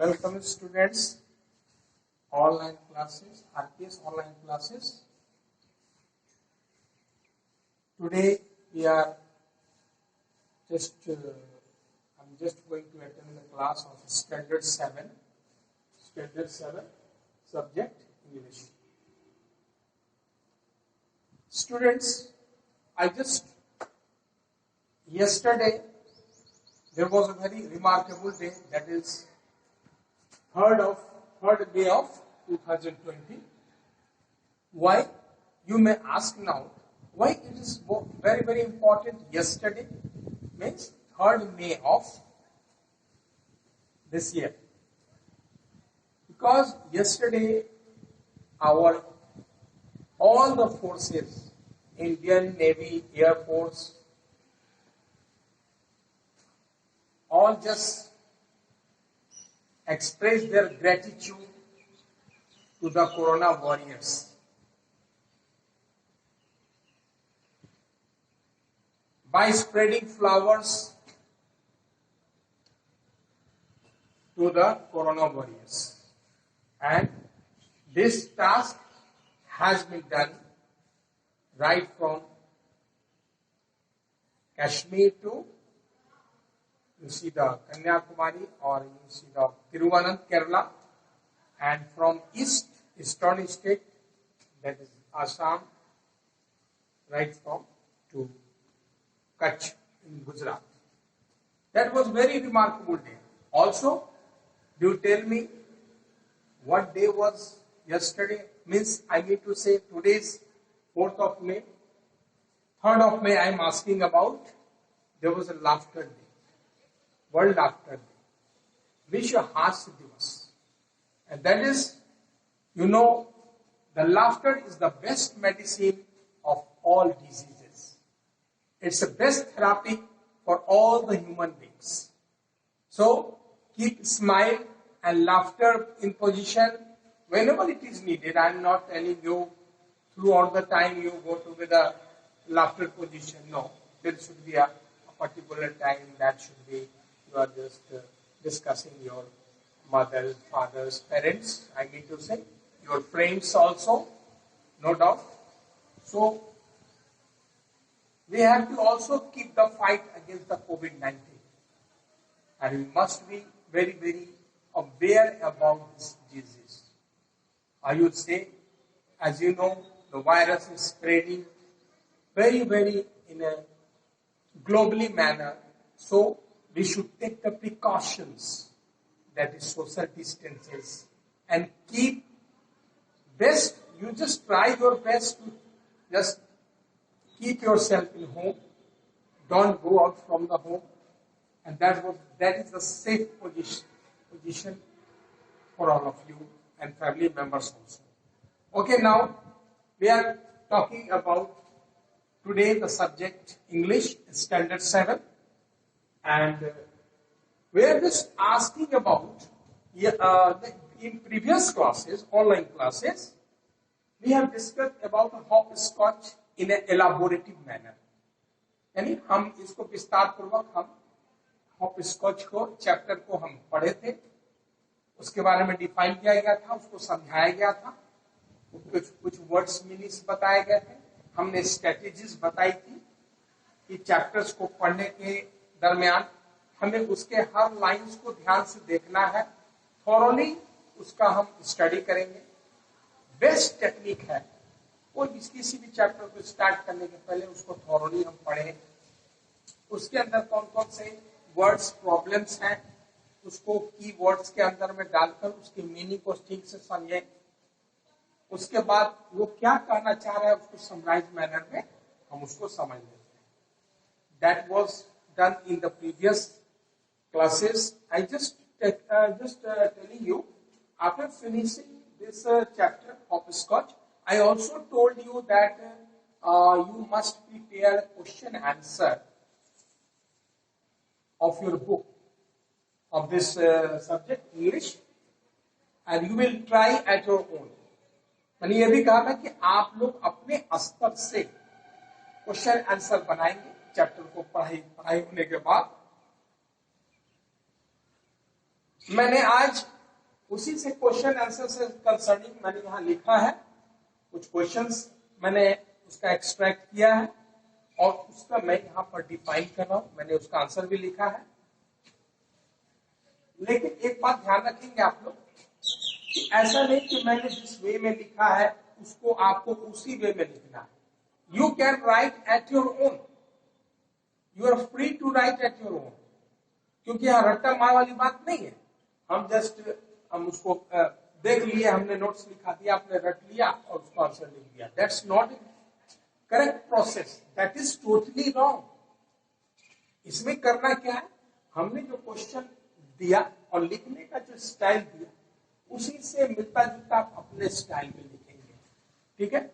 Welcome students, online classes, RPS online classes. Today we are I'm just going to attend the class of Standard 7 subject English. Students, yesterday there was a very remarkable day, that is 3rd day of 2020. Why? You may ask now, why it is very, very important yesterday? Means 3rd May of this year. Because yesterday all the forces, Indian Navy, Air Force, all just express their gratitude to the Corona warriors. By spreading flowers to the Corona warriors. And this task has been done right from Kashmir to you see the Kanyakumari, or you see the Thiruvananthapuram, Kerala, and from eastern state, that is Assam, right from to Kutch in Gujarat. That was very remarkable day. Also, do you tell me what day was yesterday? Means I need to say today's 4th of May. 3rd of May I am asking about. There was a laughter day. World Laughter Day, Vishwa Hasya Divas. And that is, the laughter is the best medicine of all diseases. It's the best therapy for all the human beings. So, keep smile and laughter in position whenever it is needed. I am not telling you throughout the time you go to with a laughter position. No, there should be a particular time that should be. You are just discussing your mothers, fathers, parents, I mean to say, your friends also, no doubt. So, we have to also keep the fight against the COVID-19. And we must be very, very aware about this disease. I would say, as you know, the virus is spreading very, very in a globally manner. So, we should take the precautions, that is social distances, and keep best, you just try your best to just keep yourself in home, don't go out from the home, and that is the safe position for all of you and family members also. Okay, now we are talking about today the subject English Standard 7. And we are just asking about, in previous classes, online classes, we have discussed about hopscotch in an elaborative manner. यानी हम इसको विस्तार पूर्वक हम hopscotch को chapter को हम पढ़े थे, उसके बारे में डिफाइन किया गया था, उसको समझाया गया था, कुछ वर्ड्स मीनिंग्स बताए गए थे, हमने स्ट्रेटेजीज बताई थी कि चैप्टर्स को पढ़ने के दरमियान हमें उसके हर लाइंस को ध्यान से देखना है, थॉरोली उसका हम स्टडी करेंगे. बेस्ट टेक्निक है कोई किसी भी चैप्टर को स्टार्ट करने के पहले उसको थॉरोली हम पढ़ें, उसके अंदर कौन कौन से वर्ड्स प्रॉब्लम्स हैं उसको की वर्ड्स के अंदर में डालकर उसकी मीनिंग को ठीक से समझें, उसके बाद वो क्या कहना चाह रहा है उसको समराइज मैनर में हम उसको समझ लेते हैं. That was done in the previous classes. I just telling you, after finishing this chapter hopscotch, I also told you that you must prepare a question answer of your book of this subject English, and you will try at your own. मैंने ये भी कहा था कि आप लोग अपने स्तर से क्वेश्चन आंसर बनाएंगे चैप्टर को पढ़ाई होने के बाद. मैंने आज उसी से क्वेश्चन आंसर से कंसर्निंग मैंने यहाँ लिखा है, कुछ क्वेश्चंस मैंने उसका एक्सट्रैक्ट किया है और उसका मैं यहाँ पर डिफाइन कर रहा हूं, मैंने उसका आंसर भी लिखा है। लेकिन एक बात ध्यान रखेंगे आप लोग कि ऐसा नहीं कि मैंने जिस वे में लिखा है उसको आपको उसी वे में लिखना है। You can write at your own, you are free to write at your own, क्योंकि यहाँ रट्टा मार वाली बात नहीं है। हम उसको देख लिए, हमने नोट्स लिखा दिया, आपने रट लिया और उसको आंसर लिख दिया। That's not correct process, that is totally wrong. इसमें करना क्या है, हमने जो क्वेश्चन दिया और लिखने का जो स्टाइल दिया उसी से मिलता जुलता आप अपने स्टाइल में लिखेंगे, ठीक है,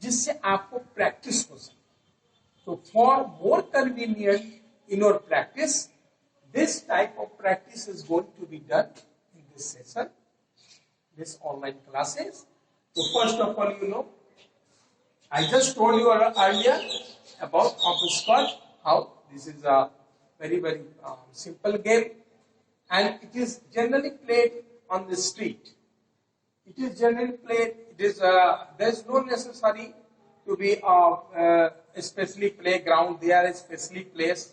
जिससे आपको प्रैक्टिस हो सके। तो for more convenient in your practice, this type of practice is going to be done in this session, this online classes. So first of all, you know, I just told you earlier about hopscotch, how this is a very simple game, and it is generally played on the street. It is generally played. It is there is no necessary to be especially playground. There are especially place.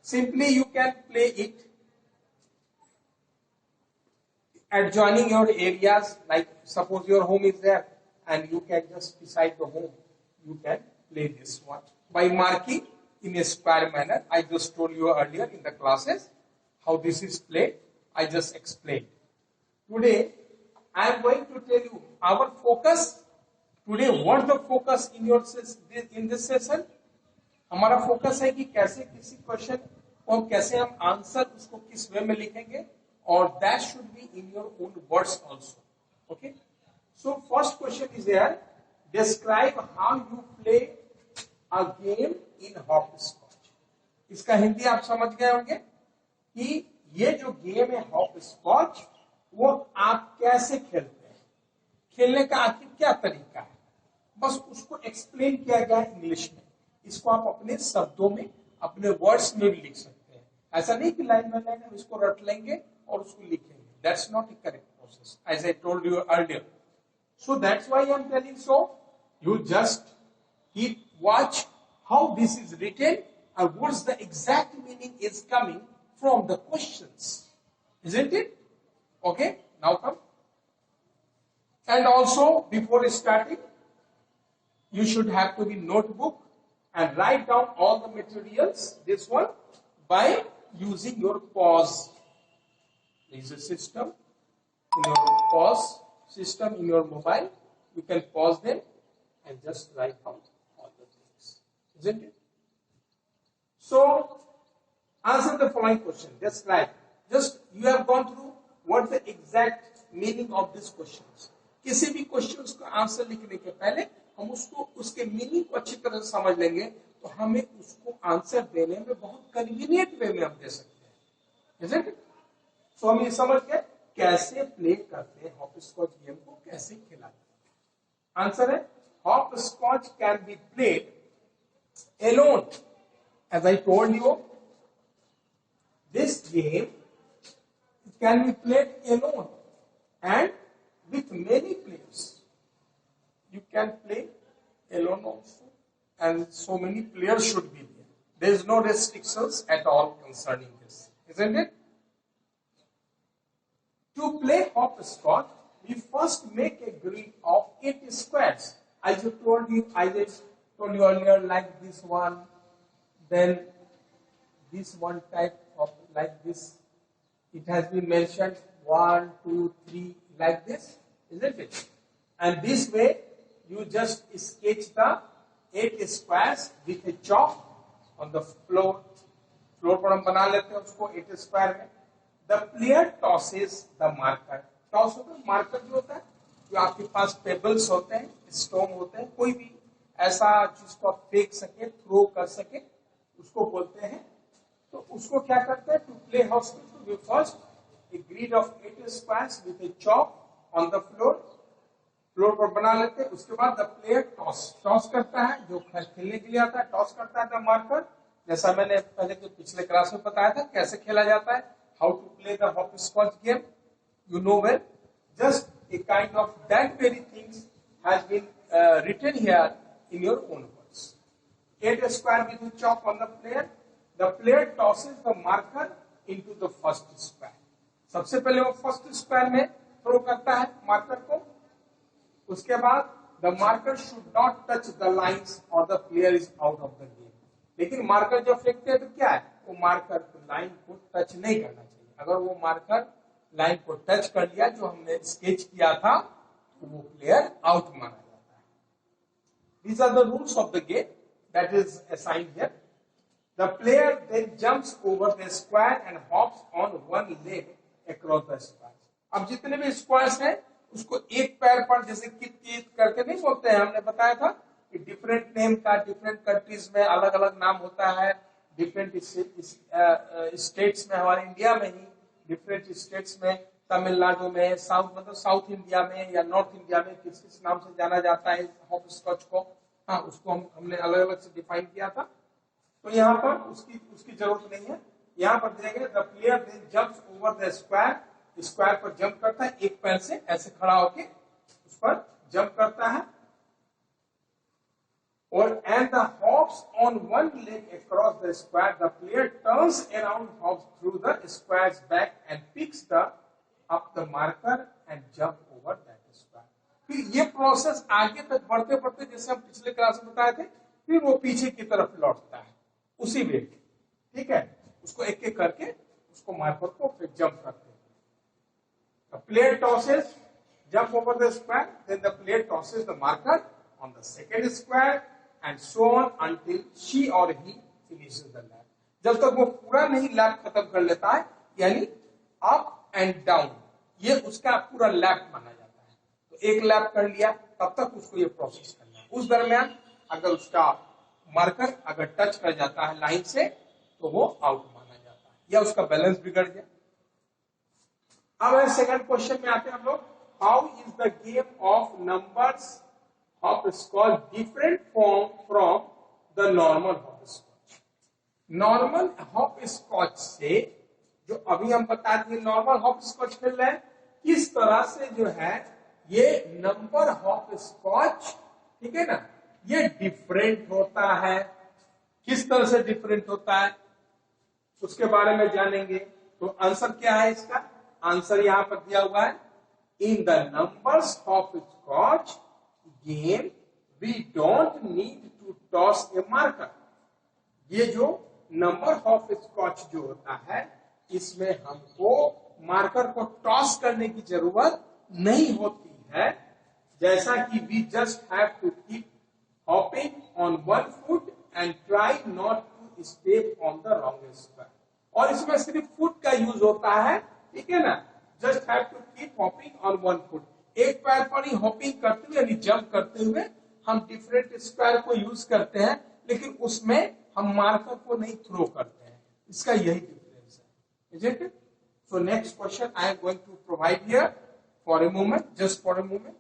Simply you can play it adjoining your areas, like suppose your home is there and you can just beside the home, you can play this one by marking in a square manner. I just told you earlier in the classes how this is played. I just explained. Today I am going to tell you our focus. Today what the focus in this session? हमारा focus है कि कैसे किसी question को कैसे हम answer उसको किस वे में लिखेंगे, और that should be in your own words also. Okay, so first question is here, describe how you play a game in hopscotch. इसका हिंदी आप समझ गए होंगे कि ये जो गेम है हॉपस्कॉच वो आप कैसे खेलते हैं, खेलने का आखिर क्या तरीका है, बस उसको एक्सप्लेन किया गया है इंग्लिश में। इसको आप अपने शब्दों में अपने वर्ड्स में भी लिख सकते हैं। ऐसा नहीं कि लाइन बाय लाइन हम इसको रट लेंगे और उसको लिखेंगे, that's not a correct process, as I told you earlier. So that's why I am telling, so you just keep watch how this is written and what's the exact meaning is coming from the questions, isn't it? Okay, now come. And also before starting you should have to be notebook and write down all the materials, this one, by using your pause. There is a system in your pause system in your mobile. You can pause them and just write down all the things, isn't it? So answer the following question. Describe. Just you have gone through what the exact meaning of these questions. किसी भी question का answer लिखने के पहले हम उसको उसके meaning को अच्छी तरह से समझ लेंगे तो हमें उसको आंसर देने में बहुत कन्वीनियंट वे में हम दे सकते हैं। सो हम ये समझ गए कैसे प्ले करते हैं हॉपस्कॉच गेम को, कैसे खेला जाता है। आंसर है hopscotch can be played alone. As I told you, this game can be played alone and with many players. You can play alone also, and so many players should be there. There is no restrictions at all concerning this, isn't it? To play hopscotch, we first make a grid of 8 squares. I just told you earlier, like this one, then this one type of like this. It has been mentioned 1, 2, 3 like this, isn't it? And this way you just sketch the 8 squares with a chalk on the floor. Floor पर हम बना लेते हैं उसको 8 square में। The player tosses the marker. Toss होता है, marker जो होता है, जो आपके पास पेबल्स होते हैं, स्टोन होते हैं, कोई भी ऐसा जिसको आप फेंक सके, थ्रो कर सके, उसको बोलते हैं। तो उसको क्या करते हैं, to play hopscotch we first a grid of 8 squares with a chalk on the floor. Floor पर बना लेते हैं। उसके बाद द प्लेयर टॉस करता है, जो खेलने के लिए आता है टॉस करता है द मार्कर। जैसा मैंने पहले के पिछले क्लास में बताया था कैसे खेला जाता है, how to play the hopscotch game. you know well. Just a kind of that very things has been written here in your own words. 8 square with a chalk on the player. The player tosses the marker into the first square. सबसे पहले वो first square में throw करता है marker को. उसके बाद the marker should not touch the lines और the player is out of the game. लेकिन मार्कर जब फेंकते हैं तो क्या है, वो मार्कर लाइन को टच नहीं करना चाहिए. अगर वो मार्कर लाइन को टच कर लिया जो हमने स्केच किया था तो वो प्लेयर आउट माना जाता है. These are the rules of the game that is assigned here. The player then jumps over the square and hops on one leg across the square. अब जितने भी स्क्वायर्स हैं उसको एक पैर पर जैसे कित करके नहीं बोलते हैं, हमने बताया था कि डिफरेंट नेम का डिफरेंट कंट्रीज में अलग अलग नाम होता है. डिफरेंट स्टेट्स में, हमारे इंडिया में ही डिफरेंट स्टेट्स में, तमिलनाडु में, साउथ मतलब साउथ इंडिया में या नॉर्थ इंडिया में किस किस नाम से जाना जाता है हॉप स्कॉच को. हाँ, उसको हमने अलग अलग से डिफाइन किया था. तो यहाँ पर उसकी जरूरत नहीं है. यहाँ पर दिया गया the player then jumps over the square. Square पर जंप करता है एक पैर से ऐसे खड़ा होके उस पर जंप करता है. और and the hops on one leg across the square. The player turns around, hops through the squares back and picks the up the marker and jump over that square. फिर ये प्रोसेस आगे तक बढ़ते बढ़ते जैसे हम पिछले क्लास में बताए थे, फिर वो पीछे की तरफ लौटता है उसी वे. ठीक है, उसको एक एक करके उसको मार्कर को फिर जंप करते हैं. The player tosses, jump over the square, then the player tosses the marker on the second square and so on until she or he finishes the lap. जब तक वो पूरा नहीं लैप खत्म कर लेता है, यानी अप एंड डाउन, ये उसका पूरा लैप माना जाता है. तो एक लैप कर लिया तब तक उसको ये प्रोसेस करना है. उस दरमियान अगर उसका मार्कर अगर टच कर जाता है लाइन से तो वो आउट माना जाता है या उसका बैलेंस बिगड़ गया. अब सेकंड क्वेश्चन में आते हैं हम लोग. How is the game of numbers hopscotch different from the normal hopscotch. Normal hopscotch से जो अभी हम बता दिए नॉर्मल हॉप स्कॉच खेल रहे हैं, किस तरह से जो है ये नंबर हॉप स्कॉच, ठीक है ना, ये डिफरेंट होता है. किस तरह से डिफरेंट होता है उसके बारे में जानेंगे. तो आंसर क्या है इसका? आंसर यहां पर दिया हुआ है. In the numbers of scotch game we don't need to toss a marker. ये जो नंबर ऑफ स्कॉच जो होता है इसमें हमको मार्कर को टॉस करने की जरूरत नहीं होती है. जैसा कि we just have to keep hopping on one foot and try not to step on the wrong square. और इसमें सिर्फ फुट का यूज होता है, ठीक है ना. Just have to keep hopping on one foot. एक पैर पर ही हॉपिंग करते हुए यानी जंप करते हुए हम डिफरेंट स्क्वायर को यूज करते हैं, लेकिन उसमें हम मार्कर को नहीं थ्रो करते हैं. इसका यही डिफरेंस है. Is it? So next question I am going to provide here for a moment, just for a moment.